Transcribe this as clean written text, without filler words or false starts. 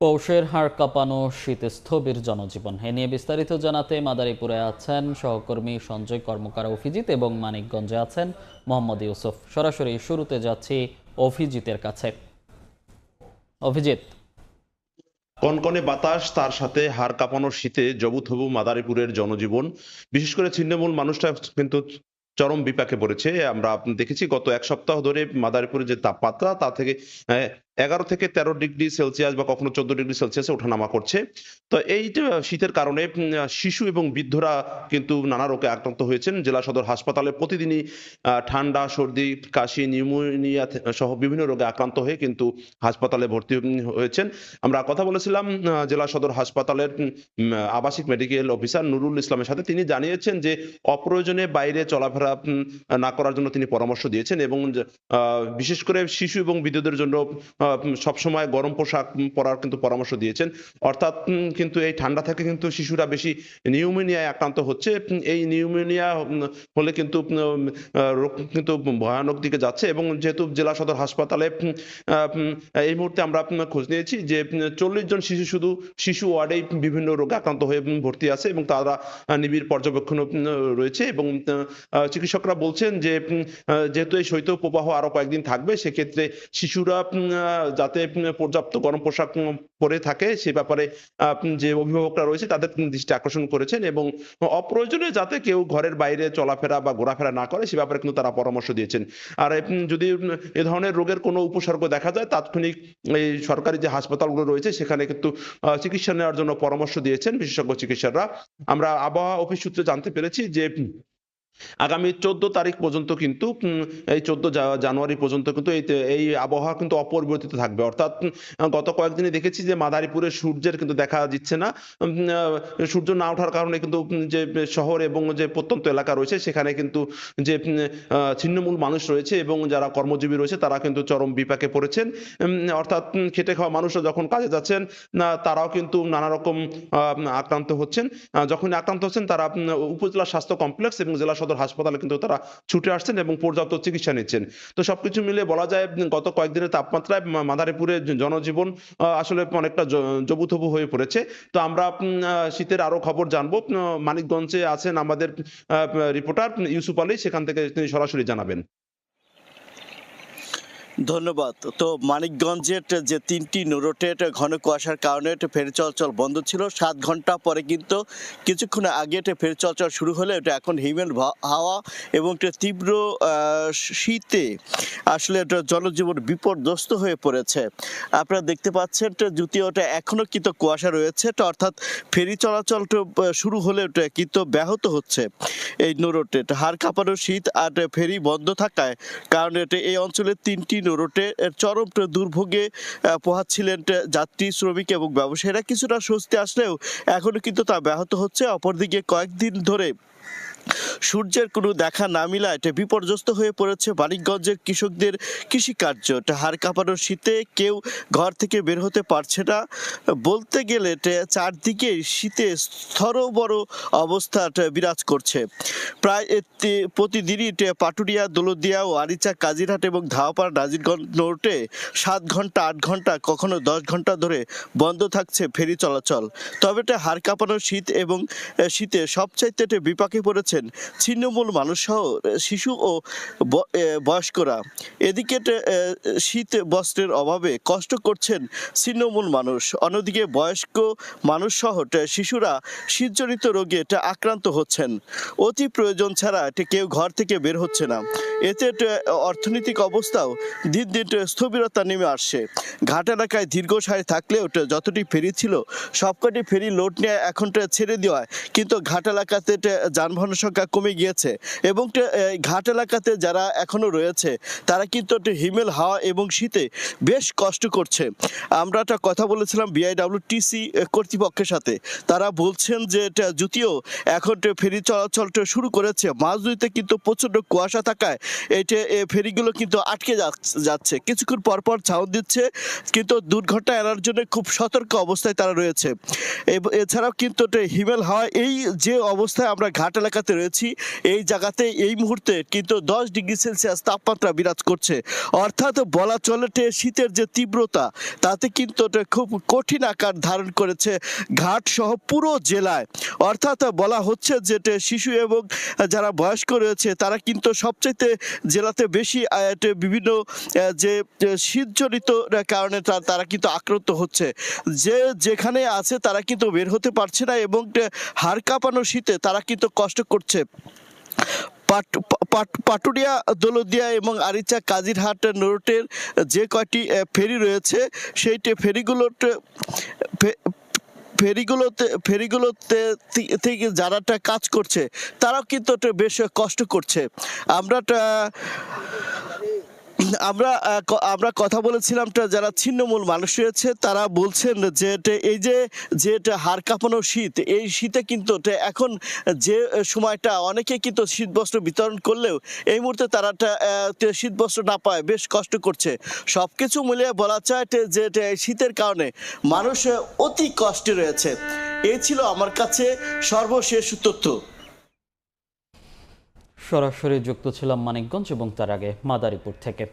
পৌষের হাড় কাঁপানো শীতে স্থবির জনজীবন। এ নিয়ে বিস্তারিত জানাতে মাদারীপুরে আছেন সহকর্মী সঞ্জয় কর্মকার অভিজিৎ এবং মানিকগঞ্জে আছেন মোহাম্মদ ইউসুফ। সরাসরি শুরুতে যাচ্ছি অভিজিতের কাছে। অভিজিৎ, কনকনে বাতাস, তার সাথে হাড় কাঁপানো শীতে জবুথবু মাদারীপুরের জনজীবন। বিশেষ করে ছিন্নমূল মানুষটা কিন্তু চরম বিপাকে পড়েছে। আমরা দেখেছি গত এক সপ্তাহ ধরে মাদারীপুরের যে তাপমাত্রা তা থেকে 11 থেকে 13 ডিগ্রি সেলসিয়াস বা কখনো 14 ডিগ্রি সেলসিয়াসে ওঠানামা করছে। তো এই যে শীতের কারণে শিশু এবং বৃদ্ধরা কিন্তু নানা রোগে আক্রান্ত হয়েছেন। জেলা সদর হাসপাতালে প্রতিদিনই ঠান্ডা, সর্দি, কাশি, নিউমোনিয়া সহ বিভিন্ন রোগে আক্রান্ত হয়ে কিন্তু হাসপাতালে ভর্তি হয়েছেন। আমরা কথা বলেছিলাম জেলা সদর হাসপাতালের আবাসিক মেডিকেল অফিসার নুরুল ইসলামের সাথে। তিনি জানিয়েছেন যে অপ্রয়োজনে বাইরে চলাফেরা না করার জন্য তিনি পরামর্শ দিয়েছেন এবং বিশেষ করে শিশু এবং বৃদ্ধদের জন্য সবসময় গরম পোশাক পরার কিন্তু পরামর্শ দিয়েছেন। অর্থাৎ কিন্তু এই ঠান্ডা থেকে কিন্তু শিশুরা বেশি নিউমোনিয়ায় আক্রান্ত হচ্ছে। এই নিউমোনিয়া হলে কিন্তু রোগ কিন্তু ভয়ানক দিকে যাচ্ছে এবং যেহেতু জেলা সদর হাসপাতালে এই মুহূর্তে আমরা খোঁজ নিয়েছি যে 40 জন শিশু শুধু শিশু ওয়ার্ডেই বিভিন্ন রোগে আক্রান্ত হয়ে ভর্তি আছে এবং তারা নিবিড় পর্যবেক্ষণ রয়েছে এবং চিকিৎসকরা বলছেন যে যেহেতু এই শৈত্য প্রবাহ আরো কয়েকদিন থাকবে, সেক্ষেত্রে শিশুরা যাতে পর্যাপ্ত গরম পোশাক পরে থাকে সে ব্যাপারে যে অভিভাবকরা রয়েছে তাদের দৃষ্টি আকর্ষণ করেছেন এবং অপ্রয়োজনে যাতে কেউ ঘরের বাইরে চলাফেরা বা ঘোরাফেরা না করে সে ব্যাপারে কিন্তু তারা পরামর্শ দিয়েছেন। আর যদি এ ধরনের রোগের কোনো উপসর্গ দেখা যায় তাৎক্ষণিক এই সরকারি যে হাসপাতালগুলো রয়েছে সেখানে কিন্তু চিকিৎসা নেওয়ার জন্য পরামর্শ দিয়েছেন বিশেষজ্ঞ চিকিৎসকরা। আমরা আবহাওয়া অফিস সূত্রে জানতে পেরেছি যে আগামী 14 তারিখ পর্যন্ত কিন্তু এই 14 জানুয়ারি পর্যন্ত কিন্তু এই আবহাওয়া কিন্তু অপরিবর্তিত থাকবে। অর্থাৎ গত কয়েকদিনে দেখেছি যে মাদারীপুরে সূর্যের কিন্তু দেখা দিচ্ছে না। সূর্য না ওঠার কারণে কিন্তু যে শহর এবং যে প্রত্যন্ত এলাকা রয়েছে সেখানে কিন্তু যে ছিন্নমূল মানুষ রয়েছে এবং যারা কর্মজীবী রয়েছে তারা কিন্তু চরম বিপাকে পড়েছেন। অর্থাৎ খেটে খাওয়া মানুষরা যখন কাজে যাচ্ছেন না তারাও কিন্তু নানা রকম আক্রান্ত হচ্ছেন। যখন আক্রান্ত হচ্ছেন তারা উপজেলা স্বাস্থ্য কমপ্লেক্স এবং জেলা সদর হাসপাতালে কিন্তু তারা ছুটে আসছেন এবং পর্যাপ্ত চিকিৎসা নিচ্ছেন। তো সবকিছু মিলে বলা যায় গত কয়েকদিনের তাপমাত্রায় মাদারীপুরের জনজীবন আসলে অনেকটা জবুথবু হয়ে পড়েছে। তো আমরা শীতের আরো খবর জানবো। মানিকগঞ্জে আছেন আমাদের রিপোর্টার ইউসুফ আলী, সেখান থেকে তিনি সরাসরি জানাবেন। ধন্যবাদ। তো মানিকগঞ্জের যে 3টি রোডের ঘন কুয়াশার কারণে ফেরি চলাচল বন্ধ ছিল। 7 ঘন্টা পরে কিন্তু কিছুক্ষণ আগে ফেরি চলাচল শুরু হলে এটা এখন হিমেল হাওয়া এবং তীব্র শীতে আসলে জনজীবন বিপর্যস্ত হয়ে পড়েছে। আপনারা দেখতে পাচ্ছেন যদিও ওটা এখনো কিন্তু কুয়াশা রয়েছে, অর্থাৎ ফেরি চলাচল শুরু হলে কিন্তু ব্যাহত হচ্ছে। এই রোডে হাড় কাঁপানো শীত আর ফেরি বন্ধ থাকায় কারণে এই অঞ্চলের 3টি রোডে চরম দুর্ভোগে পোহাচ্ছিলেন যাত্রী, শ্রমিক এবং ব্যবসায়ীরা। কিছুটা স্বস্তি আসলেও এখনো কিন্তু তা ব্যাহত হচ্ছে। অপরদিকে কয়েকদিন ধরে সূর্যের কোনো দেখা না মিলায় বিপর্যস্ত হয়ে পড়েছে মানিকগঞ্জের কৃষকদের কৃষিকার্য। হাড় কাঁপানোর শীতে কেউ ঘর থেকে বের হতে পারছে না। বলতে গেলে চারদিকে শীতে স্থরবড় অবস্থা বিরাজ করছে। প্রায় প্রতিদিনই পাটুরিয়া, দৌলতদিয়া ও আরিচা, কাজিরহাট এবং ধাওয়াপাড়া, নাজিরগঞ্জ রোডে 7 ঘন্টা, 8 ঘন্টা, কখনো 10 ঘন্টা ধরে বন্ধ থাকছে ফেরি চলাচল। তবে হাড় কাঁপানো শীত এবং শীতে সবচাইতে বিপাকে পড়েছে ছিন্নমূল মানুষ সহ শিশু ও বয়স্করা। এদিকে শীত বস্ত্রের অভাবে কষ্ট করছেন ছিন্নমূল মানুষ। অন্যদিকে বয়স্ক মানুষ সহ শিশুরা শীতজনিত রোগে আক্রান্ত হচ্ছেন। অতি প্রয়োজন ছাড়া কেউ ঘর থেকে বের হচ্ছে না। এতে অর্থনৈতিক অবস্থাও দিন দিন স্থবিরতা নেমে আসছে। ঘাট এলাকায় দীর্ঘ সারি থাকলেও যতটি ফেরি ছিল সবকটি ফেরি লোড নিয়ে এখন ছেড়ে দেওয়ায় কিন্তু ঘাট এলাকাতে যানবাহনের সংখ্যা কমে গিয়েছে এবং ঘাট এলাকাতে যারা এখনো রয়েছে তারা কিন্তু হিমেল হাওয়া এবং শীতে বেশ কষ্ট করছে। আমরা একটা কথা বলেছিলাম বিআইডব্লিউটিসি কর্তৃপক্ষের সাথে। তারা বলছেন যে যদিও এখন ফেরি চলাচল শুরু করেছে, মাঝদিতে কিন্তু প্রচন্ড কুয়াশা থাকায় ফেরিগুলো কিন্তু আটকে যাচ্ছে। কিছুক্ষণ পরপর ছাউন দিচ্ছে, কিন্তু দুর্ঘটনা এড়ার জন্য খুব সতর্ক অবস্থায় তারা রয়েছে। এছাড়াও কিন্তু হিমেল হাওয়া এই যে অবস্থায় আমরা ঘাট এলাকাতে জায়গাতে রয়েছি এই জায়গাতে এই মুহূর্তে কিন্তু 10 ডিগ্রি সেলসিয়াস তাপমাত্রা বিরাজ করছে। অর্থাৎ বলা চলে শীতের যে তীব্রতা তাতে কিন্তু এটা খুব কঠিন আকার ধারণ করেছে ঘাট সহ পুরো জেলায়। অর্থাৎ বলা হচ্ছে যে শিশু এবং যারা বয়স্ক রয়েছে তারা কিন্তু সবচাইতে জেলাতে বেশি বিভিন্ন যে শীতজনিত কারণে তারা কিন্তু আক্রান্ত হচ্ছে। যে যেখানে আছে তারা কিন্তু বের হতে পারছে না এবং হাড় কাঁপানো শীতে তারা কিন্তু কষ্ট করছে। পাটুরিয়া, দৌলতদিয়া এবং আরিচা, কাজিরহাট নোরটের যে কয়টি ফেরি রয়েছে সেই ফেরিগুলোতে থেকে যারা কাজ করছে তারাও কিন্তু বেশ কষ্ট করছে। আমরা কথা বলেছিলাম যারা ছিন্নমূল মানুষ রয়েছে তারা বলছেন যে এই যে হাড় কাঁপানো শীত, এই শীতে কিন্তু এখন যে সময়টা অনেকে কিন্তু শীতবস্ত্র বিতরণ করলেও এই মুহূর্তে তারা শীতবস্ত্র না পায় বেশ কষ্ট করছে। সবকিছু মিলিয়ে বলা যায় যে শীতের কারণে মানুষ অতি কষ্টে রয়েছে। এই ছিল আমার কাছে সর্বশেষ তথ্য। সরাসরি যুক্ত ছিলাম মানিকগঞ্জ এবং তার আগে মাদারীপুর থেকে।